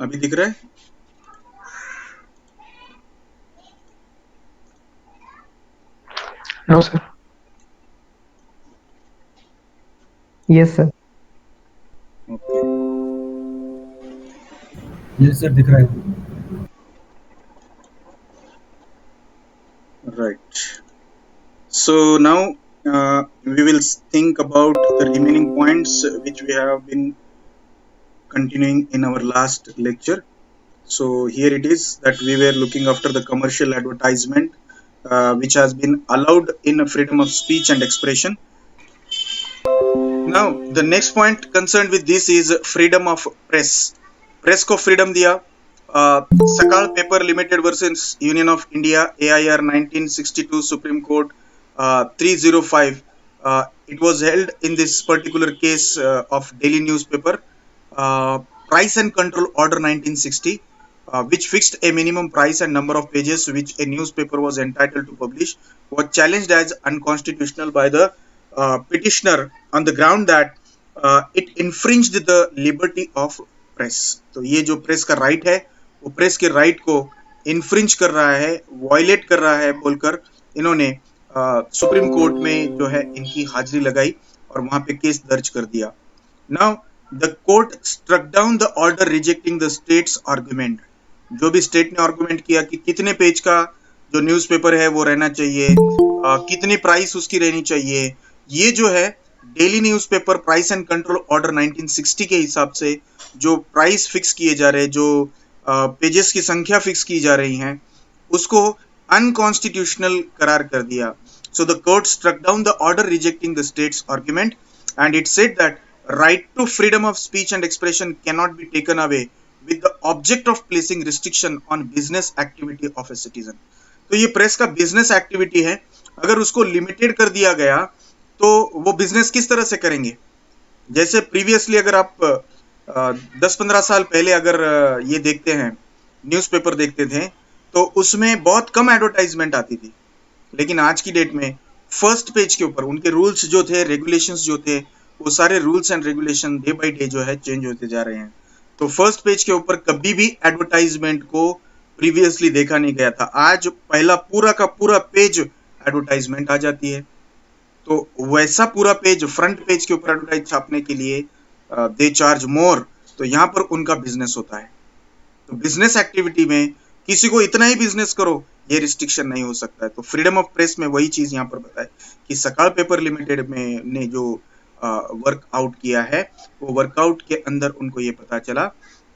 अभी दिख रहा है? No sir. Yes sir. Okay, ये सर दिख रहा है। Right. So now we will think about the remaining points which we have been continuing in our last lecture. So here it is that we were looking after the commercial advertisement, which has been allowed in freedom of speech and expression. Now the next point concerned with this is freedom of press. Press को freedom दिया. Sakal Paper Limited versus Union of India, AIR 1962, Supreme Court 305. It was held in this particular case of daily newspaper, uh, Price and Control Order 1960, which fixed a minimum price and number of pages which a newspaper was entitled to publish, was challenged as unconstitutional by the petitioner on the ground that it infringed the liberty of press. तो ये जो press का right है वो press के right को infringe कर रहा है, वायलेट कर रहा है बोलकर इन्होंने सुप्रीम कोर्ट में जो है इनकी हाजिरी लगाई और वहां पे केस दर्ज कर दिया. Now the court struck down the order rejecting the state's argument. जो भी स्टेट ने आर्गुमेंट किया कि कितने पेज का जो न्यूज़पेपर है वो रहना चाहिए, कितनी प्राइस उसकी रहनी चाहिए, ये जो है daily newspaper price and control order 1960 के हिसाब से जो प्राइस फिक्स किए जा रहे हैं, जो पेजेस की संख्या फिक्स की जा रही हैं, उसको अनकॉन्स्टिट्यूशनल करार कर दिया. So the court struck down the order rejecting the state's argument and it said that right to freedom of speech and expression cannot be taken away with the object of placing restriction on business activity of a citizen. तो ये press का business activity है, अगर उसको limited कर दिया गया तो वो बिजनेस किस तरह से करेंगे? जैसे प्रीवियसली अगर आप 10-15 साल पहले अगर ये देखते हैं, न्यूज़पेपर देखते थे, तो उसमें बहुत कम एडवर्टाइजमेंट आती थी. लेकिन आज की डेट में फर्स्ट पेज के ऊपर उनके रूल्स जो थे, रेगुलेशंस जो थे, वो सारे rules and regulation day by day जो है चेंज होते जा रहे हैं. तो फर्स्ट पेज के ऊपर कभी भी एडवर्टाइजमेंट को प्रीवियसली देखा नहीं गया था. आज पहला पूरा का पूरा पेज एडवर्टाइजमेंट आ जाती है. तो वैसा पूरा पेज फ्रंट पेज के ऊपर एडवर्टाइज छापने के लिए दे चार्ज मोर. तो यहाँ पर उनका बिजनेस होता है. तो बिजनेस एक्टिविटी में किसी को इतना ही बिजनेस करो, ये रिस्ट्रिक्शन नहीं हो सकता है. तो फ्रीडम ऑफ प्रेस में वही चीज यहाँ पर बताए कि सकाल पेपर लिमिटेड में ने जो वर्कआउट किया है, वो वर्कआउट के अंदर उनको ये पता चला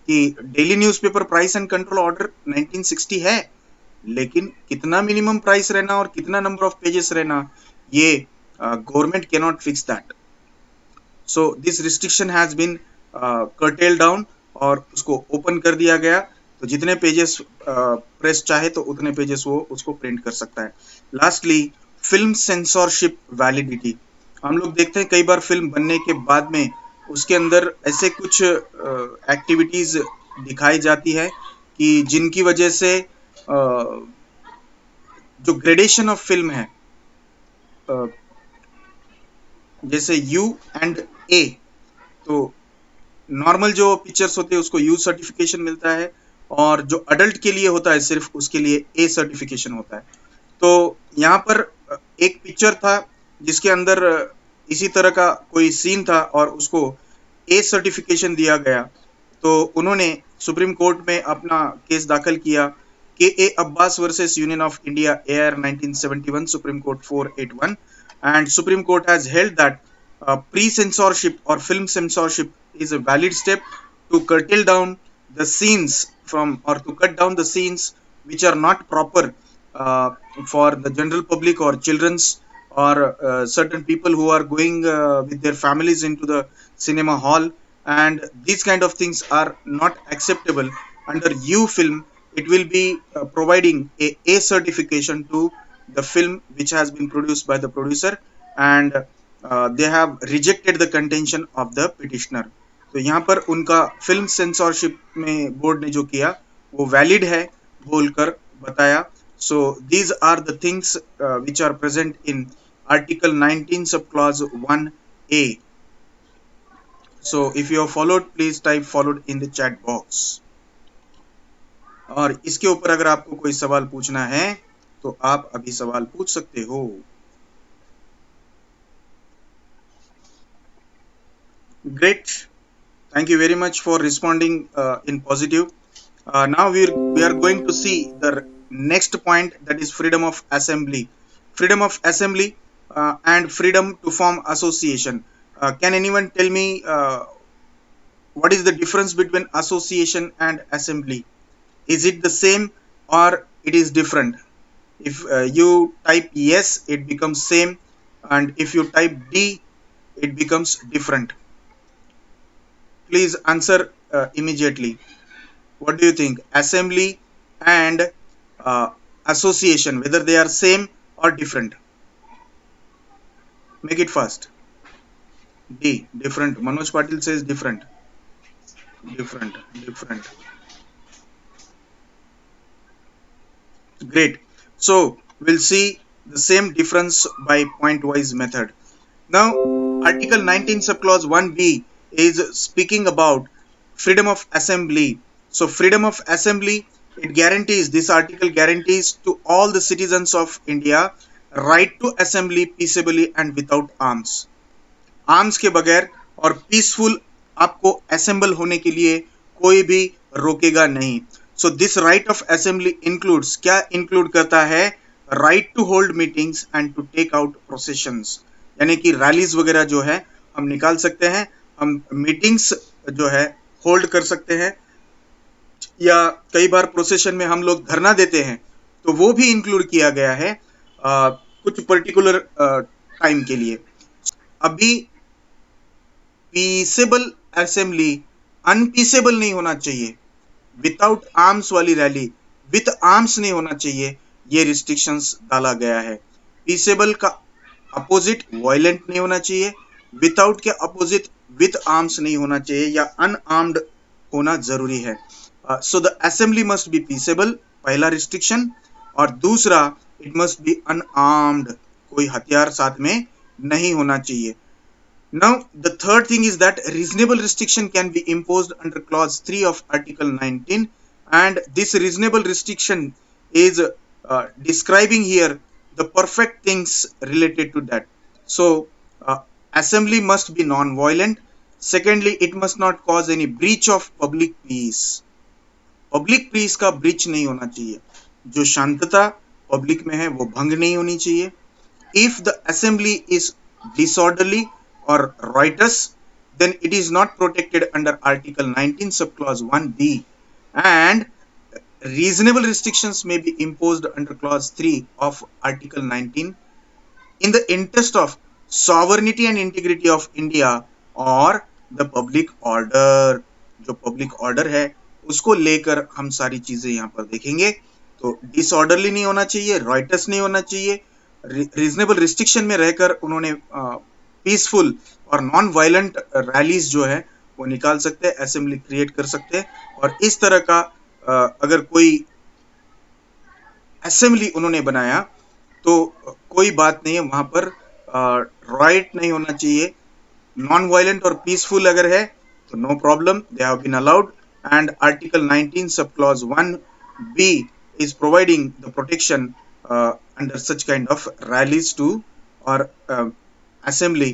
कि daily newspaper price and control order 1960 है, लेकिन कितना मिनिमम प्राइस रहना और कितना नंबर ऑफ पेजेस रहना, ये government can not fix that. So this restriction has been curtail down और उसको ओपन कर दिया गया. तो जितने पेजेस प्रेस चाहे तो उतने पेजेस वो उसको प्रिंट कर सकता है. Lastly, film censorship validity. हम लोग देखते हैं कई बार फिल्म बनने के बाद में उसके अंदर ऐसे कुछ एक्टिविटीज दिखाई जाती है कि जिनकी वजह से जो ग्रेडेशन ऑफ फिल्म है, जैसे यू एंड ए, तो नॉर्मल जो पिक्चर्स होते हैं उसको यू सर्टिफिकेशन मिलता है और जो अडल्ट के लिए होता है सिर्फ उसके लिए ए सर्टिफिकेशन होता है. तो यहाँ पर एक पिक्चर था जिसके अंदर इसी तरह का कोई सीन था और उसको ए सर्टिफिकेशन दिया गया. तो उन्होंने सुप्रीम कोर्ट में अपना केस दाखिल किया K A Abbas versus Union of India, AIR 1971, Supreme Court 481, and Supreme Court has held that pre-censorship or film censorship is a valid step to curtail down the scenes from or to cut down the scenes which are not proper for the general public or children's or certain people who are going with their families into the cinema hall, and these kind of things are not acceptable. Under U film, it will be providing a certification to the film which has been produced by the producer, and they have rejected the contention of the petitioner. तो यहाँ पर उनका film censorship में board ने जो किया वो valid है बोलकर बताया. So these are the things which are present in article 19 sub clause 1A. So if you have followed, please type followed in the chat box. और इसके ऊपर अगर आपको कोई सवाल पूछना है तो आप अभी सवाल पूछ सकते हो। Great, thank you very much for responding in positive. Now we are going to see the next point, that is freedom of assembly. Freedom of assembly and freedom to form association. Can anyone tell me what is the difference between association and assembly? Is it the same or it is different? If you type yes, it becomes same, and if you type D, it becomes different. Please answer immediately. What do you think? Assembly and association, whether they are same or different? Make it fast. D, different. Manoj Patil says different. Different. Great. So we'll see the same difference by point-wise method. Now, Article 19 subclause 1b is speaking about freedom of assembly. So freedom of assembly, it guarantees, this article guarantees to all the citizens of India right to assembly peaceably and without arms. Arms के बगैर और peaceful आपको assemble होने के लिए कोई भी रोकेगा नहीं। So this right of assembly includes, क्या इंक्लूड करता है? Right to hold meetings and to take out processions, यानी कि रैलीज वगैरह जो है हम निकाल सकते हैं, हम मीटिंग्स जो है होल्ड कर सकते हैं, या कई बार प्रोसेशन में हम लोग धरना देते हैं तो वो भी इंक्लूड किया गया है कुछ पर्टिकुलर टाइम के लिए। अभी पीसेबल असेंबली अनपीसेबल नहीं होना चाहिए, विदाउट आर्म्स वाली रैली विथ आर्म्स नहीं होना चाहिए, ये रिस्ट्रिक्शंस डाला गया है। पीसेबल का अपोजिट वायलेंट नहीं होना चाहिए, विदाउट के अपोजिट विथ आर्म्स नहीं होना चाहिए, या अनआर्म्ड होना जरूरी है। So the assembly must be peaceable, पहला रिस्ट्रिक्शन, और दूसरा इट मस्ट बी अनआर्म्ड, कोई हथियार साथ में नहीं होना चाहिए। Now, the third thing is that reasonable restriction can be imposed under clause 3 of Article 19, and this reasonable restriction is describing here the perfect things related to that. So, assembly must be non-violent. Secondly, it must not cause any breach of public peace. Public peace का breach नहीं होना चाहिए, जो शांतता public में है वो भंग नहीं होनी चाहिए। If the assembly is disorderly or riotous, then it is not protected under Article 19 subclause 1b, and reasonable restrictions may be imposed under clause 3 of Article 19 in the interest of sovereignty and integrity of India or the public order। जो public order है उसको लेकर हम सारी चीजें यहाँ पर देखेंगे। तो डिसऑर्डरली नहीं होना चाहिए, राइटस नहीं होना चाहिए, रीजनेबल रिस्ट्रिक्शन में रहकर उन्होंने पीसफुल और नॉन वायलेंट रैलीज जो है वो निकाल सकते हैं, असेंबली क्रिएट कर सकते हैं, और इस तरह का अगर कोई असेंबली उन्होंने बनाया तो कोई बात नहीं है, वहां पर राइट नहीं होना चाहिए। नॉन वायलेंट और पीसफुल अगर है तो no problem, they have been allowed, and article 19 sub clause 1b is providing the protection under such kind of rallies to or assembly.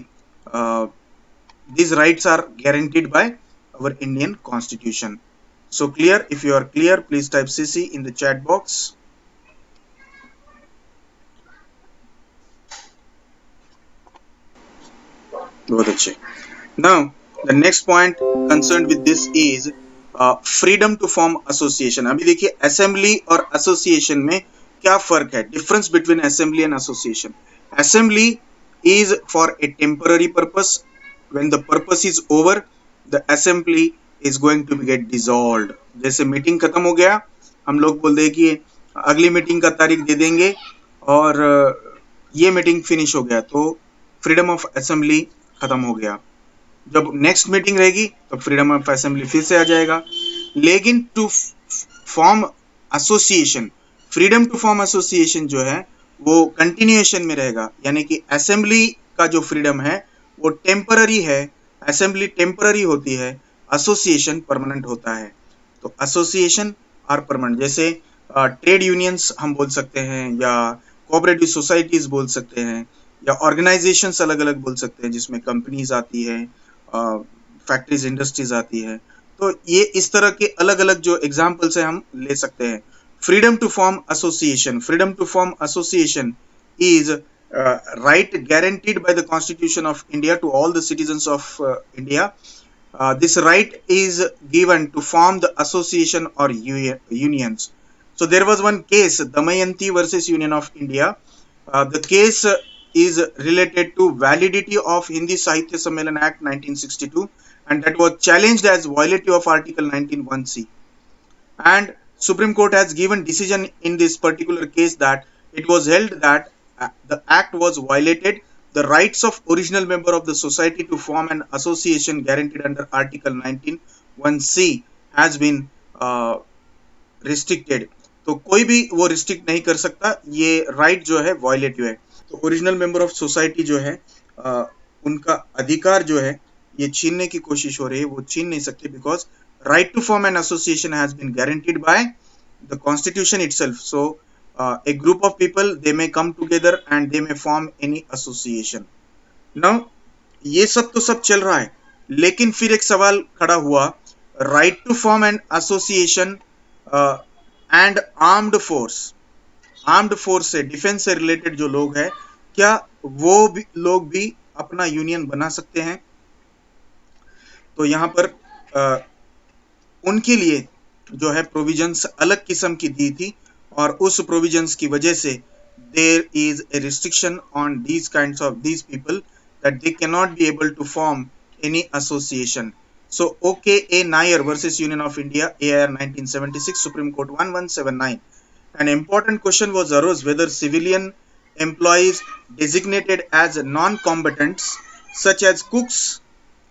These rights are guaranteed by our Indian Constitution. So clear? If you are clear, please type CC in the chat box. बहुत अच्छे। Now the next point concerned with this is freedom to form association. अभी देखिए assembly और association में क्या फर्क है, difference between assembly and association. Assembly is for a temporary purpose, when the purpose is over the assembly is going to be get dissolved. जैसे meeting खत्म हो गया, हम लोग बोल दे कि अगली मीटिंग का तारीख दे देंगे और ये मीटिंग फिनिश हो गया, तो फ्रीडम ऑफ असेंबली खत्म हो गया। जब नेक्स्ट मीटिंग रहेगी तो फ्रीडम ऑफ असेंबली फिर से आ जाएगा। लेकिन to form association, freedom to form association जो है वो कंटिन्यूएशन में रहेगा, यानी कि असेंबली का जो फ्रीडम है वो टेम्पररी है, असेंबली टेम्पररी होती है, एसोसिएशन परमानेंट होता है। तो एसोसिएशन आर परमानेंट, जैसे ट्रेड यूनियंस हम बोल सकते हैं, या कोऑपरेटिव सोसाइटीज बोल सकते हैं, या ऑर्गेनाइजेशंस अलग अलग बोल सकते हैं जिसमें कंपनीज आती है, फैक्ट्रीज इंडस्ट्रीज आती है। तो ये इस तरह के अलग अलग जो एग्जाम्पल्स है हम ले सकते हैं। Freedom to form association, freedom to form association is right guaranteed by the Constitution of India to all the citizens of India. This right is given to form the association or unions. So there was one case, Damayanti versus Union of India. The case is related to validity of Hindi Sahitya Sammelan Act 1962, and that was challenged as violative of Article 19(1)(c). And Supreme Court has given decision in this particular case that it was held that the act was violated. The rights of original member of the society to form an association guaranteed under Article 19(1)(c) has been restricted. तो कोई भी वो restrict नहीं कर सकता, ये right जो है वायलेटिव है। तो ओरिजिनल मेंबर ऑफ सोसाइटी जो है उनका अधिकार जो है ये छीनने की कोशिश हो रही है, वो छीन नहीं सकते, because right to form an association has been guaranteed by the constitution itself. So a group of people, they may come together and they may form any association. Now ये सब तो सब चल रहा है, लेकिन फिर एक सवाल खड़ा हुआ, right to form an association and armed force से, डिफेंस से रिलेटेड जो लोग हैं, क्या वो भी लोग भी अपना यूनियन बना सकते हैं? तो यहाँ पर उनके लिए जो है प्रोविजंस अलग किस्म की दी थी, और उस प्रोविजंस की वजह से there is a restriction on these kinds of these people that they can not be able to form any association. So OKA Nair versus Union of India, AIR 1976, Supreme Court 1179. An important question was arose whether civilian employees designated as non-combatants such as cooks,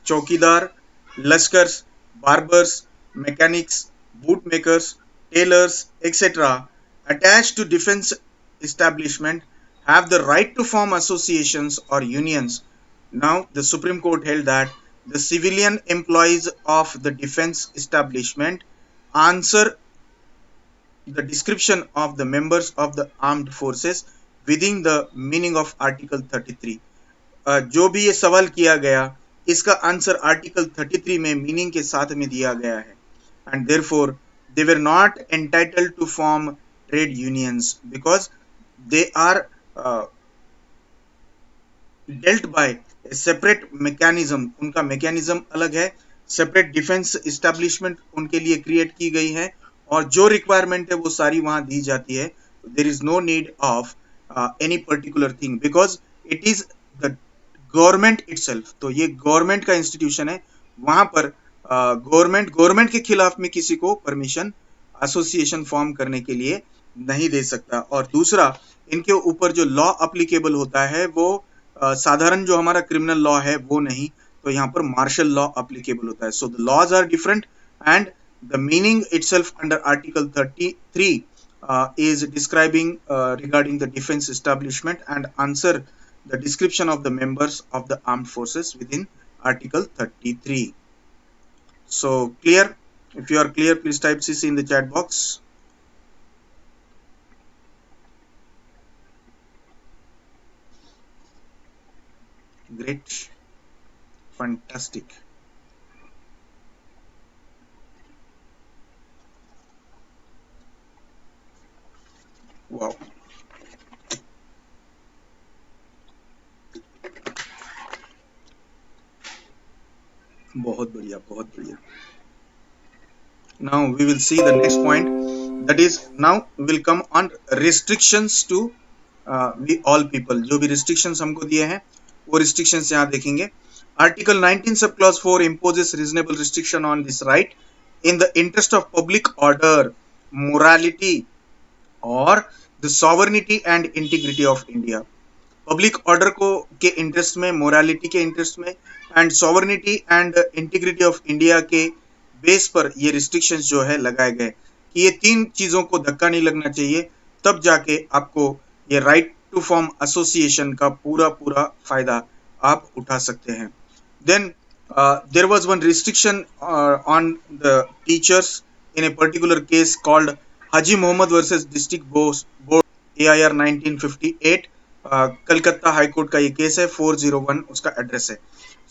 chowkidar, laskars, barbers, mechanics, bootmakers, tailors, etc., attached to defense establishment have the right to form associations or unions. Now, the Supreme Court held that the civilian employees of the defense establishment answer the description of the members of the armed forces within the meaning of Article 33. जो भी ये सवाल किया गया, इसका answer article 33 में meaning के साथ में दिया गया है, and therefore they were not entitled to form trade unions because they are dealt by a separate mechanism. उनका mechanism अलग है, separate defense establishment उनके लिए create की गई है, और जो requirement है वो सारी वहाँ दी जाती है. There is no need of any particular thing because it is the government itself. तो ये गवर्नमेंट का इंस्टीट्यूशन है, वहां पर गवर्नमेंट के खिलाफ में किसी को परमिशन एसोसिएशन फॉर्म करने के लिए नहीं दे सकता. और दूसरा, इनके ऊपर जो लॉ अप्लीकेबल होता है वो साधारण जो हमारा क्रिमिनल लॉ है वो नहीं, तो यहाँ पर मार्शल लॉ अप्लीकेबल होता है. So the laws are different and the meaning itself under article 33 is describing regarding the defense establishment and answer the description of the members of the armed forces within Article 33. So clear? If you are clear, please type CC in the chat box. Great. Fantastic. Wow. बहुत बढ़िया, बहुत बढ़िया. Now we will see the next point, that is now we will come on restrictions to we all people. जो भी restrictions हमको दिए हैं वो restrictions यहाँ देखेंगे. Article 19 sub clause 4 imposes reasonable restriction on this right in the interest of public order, morality or the sovereignty and integrity of India. Public order को के इंटरेस्ट में, मोरालिटी के इंटरेस्ट में and sovereignty and integrity of India के base पर ये restrictions जो है लगाए गए कि ये तीन चीजों को धक्का नहीं लगना चाहिए, तब जाके आपको ये राइट टू फॉर्म एसोसिएशन का पूरा फायदा आप उठा सकते हैं. Then there was one restriction on the teachers in a particular case called Haji Mohammed versus District Board AIR 1958. Calcutta high court का ये केस है, 401 उसका एड्रेस है.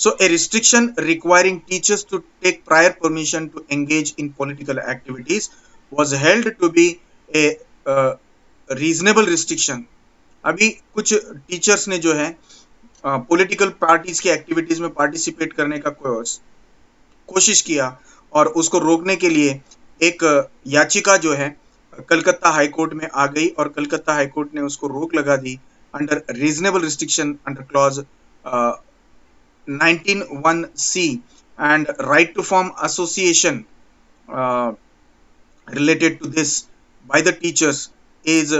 So a restriction requiring teachers to take prior permission to engage in political activities was held to be a reasonable restriction. अभी कुछ teachers ने जो है पॉलिटिकल पार्टीज की एक्टिविटीज में पार्टिसिपेट करने का कोशिश किया और उसको रोकने के लिए एक याचिका जो है कलकत्ता हाई कोर्ट में आ गई और कलकत्ता हाई कोर्ट ने उसको रोक लगा दी under reasonable restriction under clause 19(1)(c) and right to form association related to this by the teachers is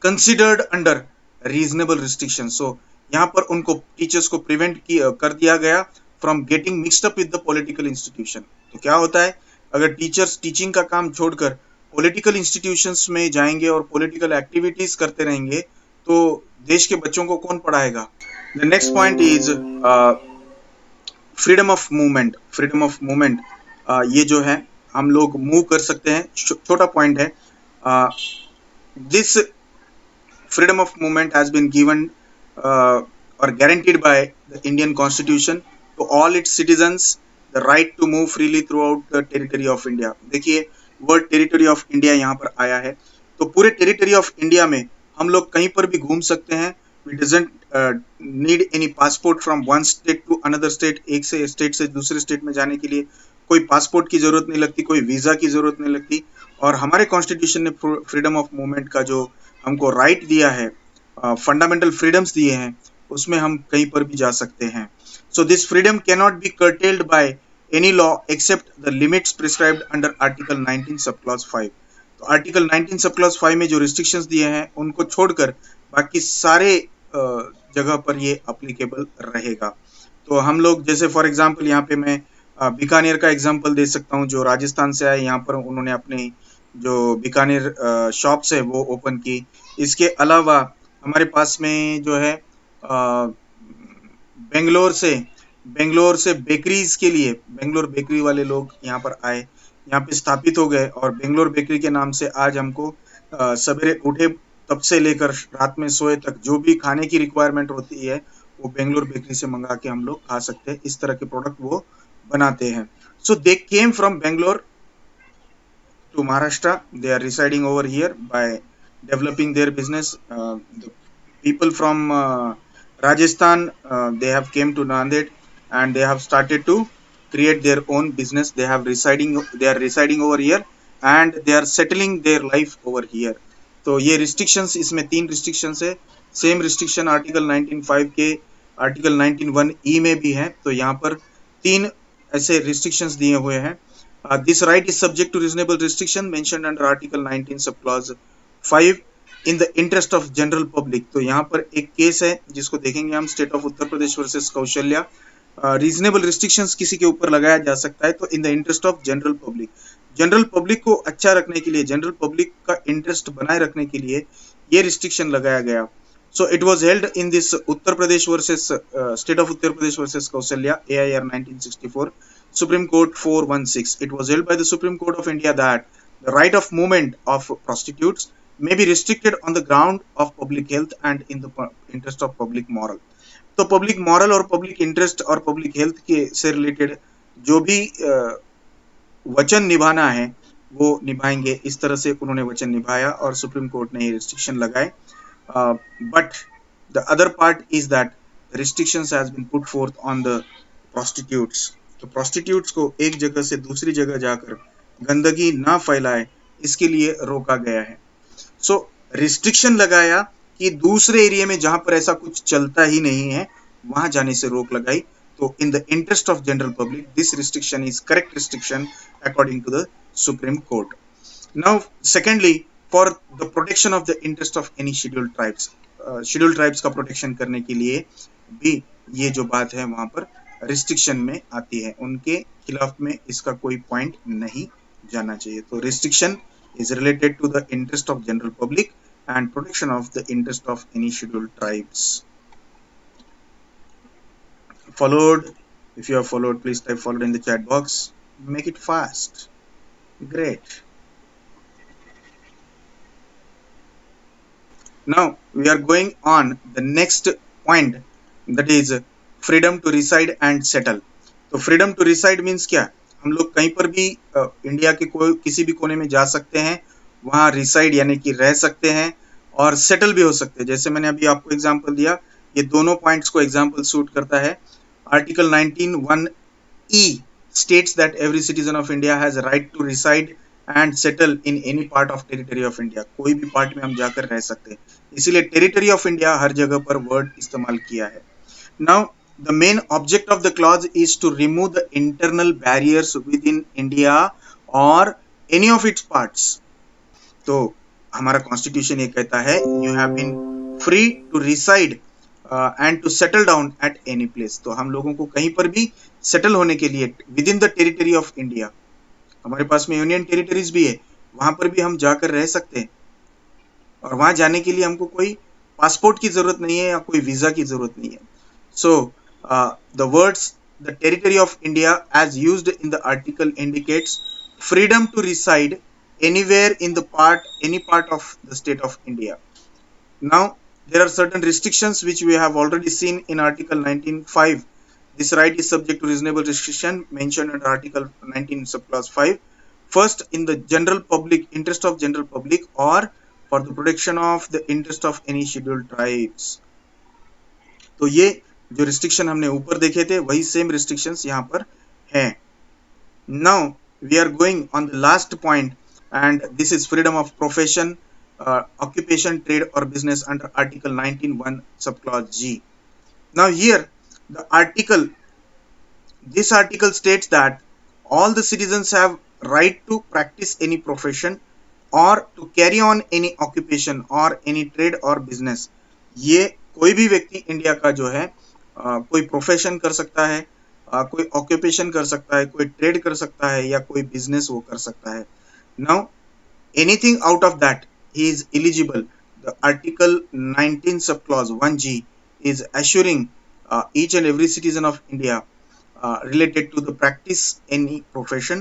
considered under reasonable restriction. So यहाँ पर उनको टीचर्स को प्रिवेंट कर दिया गया from getting mixed up with the political institution. तो क्या होता है, अगर टीचर्स टीचिंग का काम छोड़कर पॉलिटिकल इंस्टीट्यूशंस में जाएंगे और पॉलिटिकल एक्टिविटीज करते रहेंगे तो देश के बच्चों को कौन पढ़ाएगा. The next point is freedom of movement. Freedom of movement ये जो है हम लोग मूव कर सकते हैं, छोटा पॉइंट है. This freedom of movement has been given or guaranteed by the Indian Constitution to all its citizens the right to move freely throughout the territory of India. देखिए वर्ड टेरिटरी ऑफ इंडिया यहाँ पर आया है, तो पूरे territory of India में हम लोग कहीं पर भी घूम सकते हैं. We doesn't need any passport from one state to another state. एक से स्टेट से दूसरे स्टेट में जाने के लिए कोई पासपोर्ट की जरूरत नहीं लगती, कोई वीजा की जरूरत नहीं लगती. और हमारे कॉन्स्टिट्यूशन ने फ्रीडम ऑफ मूवमेंट का जो हमको राइट दिया है, फंडामेंटल फ्रीडम्स दिए हैं, उसमें हम कहीं पर भी जा सकते हैं. So this freedom can not be curtailed by any law except the limits prescribed under article 19 sub clause 5. तो आर्टिकल 19 सब क्लॉज 5 में जो रिस्ट्रिक्शंस दिए हैं उनको छोड़कर बाकी सारे जगह पर ये अप्लीकेबल रहेगा. तो हम लोग जैसे फॉर एग्जांपल यहाँ पे मैं बीकानेर का एग्जांपल दे सकता हूँ, जो राजस्थान से आए, यहाँ पर उन्होंने अपने जो बीकानेर शॉप्स है वो ओपन की. इसके अलावा हमारे पास में जो है बेंगलोर से बेकरीज के लिए बेंगलोर बेकरी वाले लोग यहाँ पर आए, यहाँ पे स्थापित हो गए और बेंगलोर बेकरी के नाम से आज हमको सवेरे उठे तब से लेकर रात में सोए तक जो भी खाने की रिक्वायरमेंट होती है वो बेंगलोर बेकरी से मंगा के हम लोग खा सकते हैं. इस तरह के प्रोडक्ट वो बनाते हैं. So they came from Bangalore to Maharashtra. They are residing over here by developing their business. The people from Rajasthan, they have came to Nanded and they have started to create their own business. They are residing over here and they are settling their life over here. तो ये restrictions, इसमें 3 restrictions है. Same restriction article 19(5) के article 19(1)(e) में भी है. तो यहाँ पर 3 ऐसे restrictions दिए हुए हैं. This right is subject to reasonable restriction mentioned under Article 19 subclause 5 in the interest of general public. तो यहाँ पर एक केस है जिसको देखेंगे हम, state of Uttar Pradesh versus Kaushalya. Reasonable restrictions किसी के ऊपर लगाया जा सकता है तो in the interest of general public. General public को अच्छा रखने के लिए, जनरल पब्लिक का इंटरेस्ट बनाए रखने के लिए ये रिस्ट्रिक्शन लगाया गया. So it was held in this Uttar Pradesh versus state of Uttar Pradesh versus Kausalya AIR 1964 Supreme Court 416. It was held by the Supreme Court of India that the right of movement of prostitutes may be restricted on the ground of public health and in the interest of public moral. तो public moral और public interest और public health के से related जो भी वचन निभाना है वो निभाएंगे. इस तरह से उन्होंने वचन निभाया और सुप्रीम कोर्ट ने ये रिस्ट्रिक्शन लगाए. But the other part is that the restrictions has been put forth on the prostitutes. तो prostitutes को एक जगह से दूसरी जगह जाकर गंदगी ना फैलाए इसके लिए रोका गया है. So restriction लगाया कि दूसरे एरिया में जहां पर ऐसा कुछ चलता ही नहीं है वहां जाने से रोक लगाई. तो in the interest of general public, this restriction is correct restriction according to the Supreme Court. Now, secondly, for the protection of the interest of any scheduled tribes, scheduled tribes का protection करने के लिए भी ये जो बात है वहां पर restriction में आती है. उनके खिलाफ में इसका कोई point नहीं जाना चाहिए. तो restriction is related to the interest of general public and protection of the interest of any scheduled tribes. Followed, if you have followed, please type followed in the chat box. Make it fast. Great. Now we are going on the next point, that is freedom to reside and settle. तो freedom to reside means क्या? हम लोग कहीं पर भी India के कोई किसी भी कोने में जा सकते हैं, वहां रिसाइड यानी कि रह सकते हैं और सेटल भी हो सकते हैं। जैसे मैंने अभी आपको एग्जांपल दिया, ये दोनों पॉइंट्स को एग्जांपल सूट करता है। Article 19(1)(e) states that every citizen of India has a right to reside and settle in any part of territory of India। कोई भी पार्ट में हम जाकर रह सकते हैं, इसीलिए टेरिटरी ऑफ इंडिया हर जगह पर वर्ड इस्तेमाल किया है। Now the main object of the clause is to remove the internal barriers within India और एनी ऑफ इट्स पार्ट्स। तो हमारा कॉन्स्टिट्यूशन ये कहता है you have been free to reside and to settle down at any place. तो हम लोगों को कहीं पर भी सेटल होने के लिए with in the territory of India, हमारे पास में यूनियन टेरिटरीज भी है, वहां पर भी हम जाकर रह सकते हैं और वहां जाने के लिए हमको कोई पासपोर्ट की जरूरत नहीं है या कोई वीजा की जरूरत नहीं है। So the words the territory of India as used in the article indicates freedom to reside anywhere in the any part of the state of India. Now there are certain restrictions which we have already seen in article 19(5). This right is subject to reasonable restriction mentioned under article 19 subclause 5. First, in the general public interest of general public or for the protection of the interest of any scheduled tribes. तो ये जो restriction हमने ऊपर देखे थे वही same restrictions यहाँ पर हैं। Now we are going on the last point, and this is freedom of profession, occupation, trade or business under article 19(1) subclause G. Now here this article states that all the citizens have right to practice any profession or to carry on any occupation or any trade or business। ये कोई भी व्यक्ति India का जो है कोई profession कर सकता है, कोई ऑक्यूपेशन कर सकता है, कोई ट्रेड कर सकता है या कोई बिजनेस वो कर सकता है। Now anything out of that he is eligible। The article 19 subclause 1G is assuring each and every citizen of India related to the practice any profession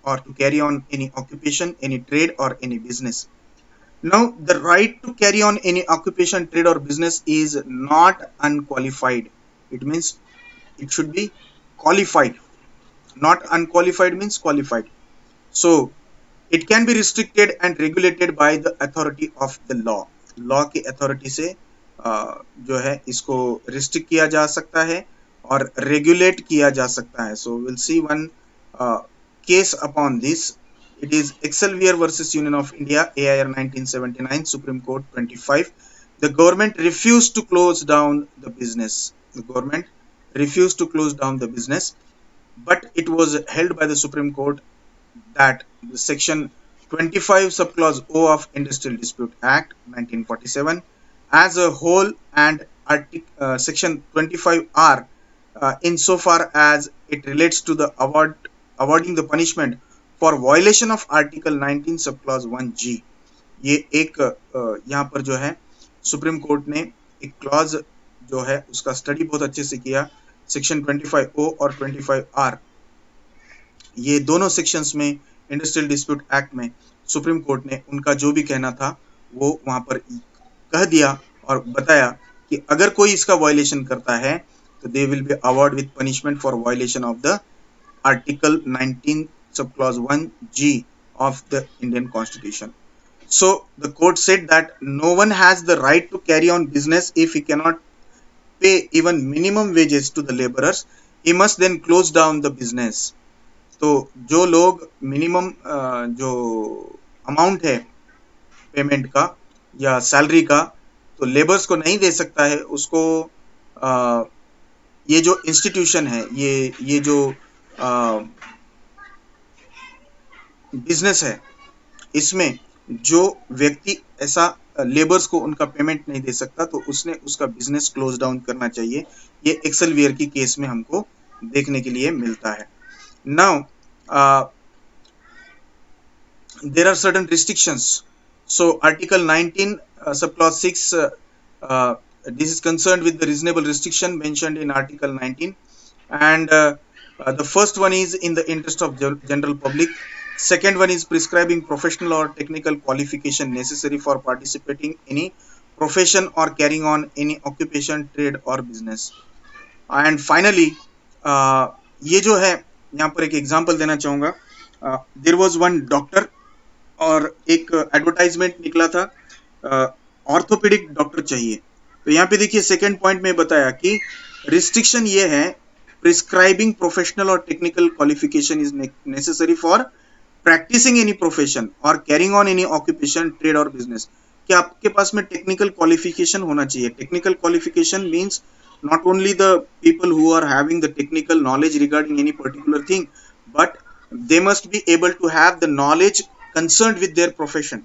or to carry on any occupation, any trade or any business। Now the right to carry on any occupation, trade or business is not unqualified। It means it should be qualified, not unqualified means qualified। So it can be restricted and regulated by the authority of the law। Law की authority से जो है इसको restrict किया जा सकता है और रेगुलेट किया जा सकता है। So will see one case upon this. It is Excelsior versus Union of India, AIR 1979, Supreme Court 25। The government refuse to close down the business. The government refused to close down the business, but it was held by the Supreme Court that the section 25 subclause O of Industrial Dispute Act 1947 as a whole and section 25R insofar as it relates to the awarding the punishment for violation of article 19 subclause 1G। ये एक यहाँ पर जो है supreme court ने एक clause जो है उसका स्टडी बहुत अच्छे से किया। सेक्शन 25O और 25R, ये दोनों सेक्शंस में इंडस्ट्रियल डिस्प्यूट एक्ट में सुप्रीम कोर्ट ने उनका जो भी कहना था वो वहां पर कह दिया और बताया कि अगर कोई इसका वायलेशन करता है तो they will be award with punishment for violation of the article 19 subclause 1G of the Indian Constitution। So the court said that no one has the right to carry on business if he cannot pay even minimum wages to the laborers, he must then close down the business। तो जो लोग minimum जो amount है payment का या salary का तो labours को नहीं दे सकता है, उसको ये जो इंस्टीट्यूशन है, ये जो बिजनेस है, इसमें जो व्यक्ति ऐसा लेबर्स को उनका पेमेंट नहीं दे सकता तो उसने उसका बिजनेस क्लोज डाउन करना चाहिए। ये एक्सेल्वियर की केस में हमको देखने के लिए मिलता है। Now there are certain restrictions. So article 19 subclause 6 this is concerned with the reasonable restriction mentioned in article 19 and The first one is in the interest of general public. Second one is prescribing professional or technical qualification necessary for participating in any profession or carrying on any occupation, trade or business. And finally ये जो है यहाँ पर एक example देना चाहूंगा. There was one doctor और एक एडवर्टाइजमेंट निकला था, ऑर्थोपेडिक डॉक्टर चाहिए. तो यहाँ पे देखिए सेकंड पॉइंट में बताया कि रिस्ट्रिक्शन ये है, प्रिस्क्राइबिंग प्रोफेशनल और technical qualification is necessary for practising any profession और carrying on any occupation, trade और बिजनेस. कि आपके पास में टेक्निकल क्वालिफिकेशन होना चाहिए. Technical qualification means not only the people who are having the technical knowledge regarding any particular thing, but they must be able to have the knowledge concerned with their profession.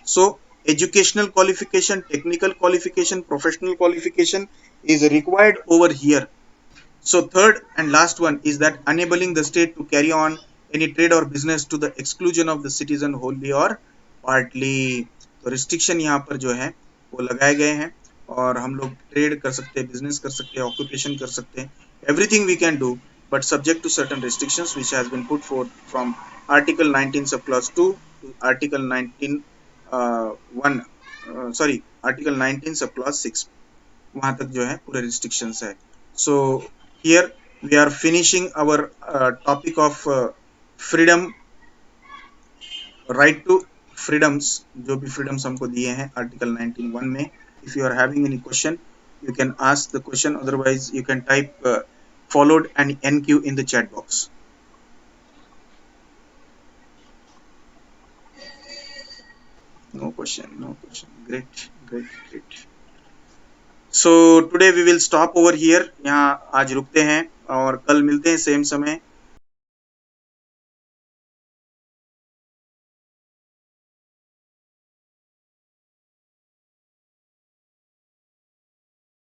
So educational qualification, technical qualification, professional qualification is required over here. So third and last one is that enabling the state to carry on any trade or business to the exclusion of the citizen wholly or partly. तो restriction यहाँ पर जो है वो लगाए गए हैं और हम लोग ट्रेड कर सकते हैं, बिजनेस कर सकते हैं, ऑक्यूपेशन कर सकते हैं, everything we can do, but subject to certain restrictions which has been put forth from article 19 sub clause 2 to article 19 article 19 sub clause 6, वहां तक जो है पूरे रिस्ट्रिक्शंस है. So here we are finishing our topic of freedom, right to freedoms, जो भी freedoms हमको दिए हैं आर्टिकल 19(1) में. If you are having any question, you can ask the question. Otherwise, you can type followed and NQ in the chat box. No question, no question. Great, great, great. So today we will stop over here. यहाँ आज रुकते हैं और कल मिलते हैं same समय.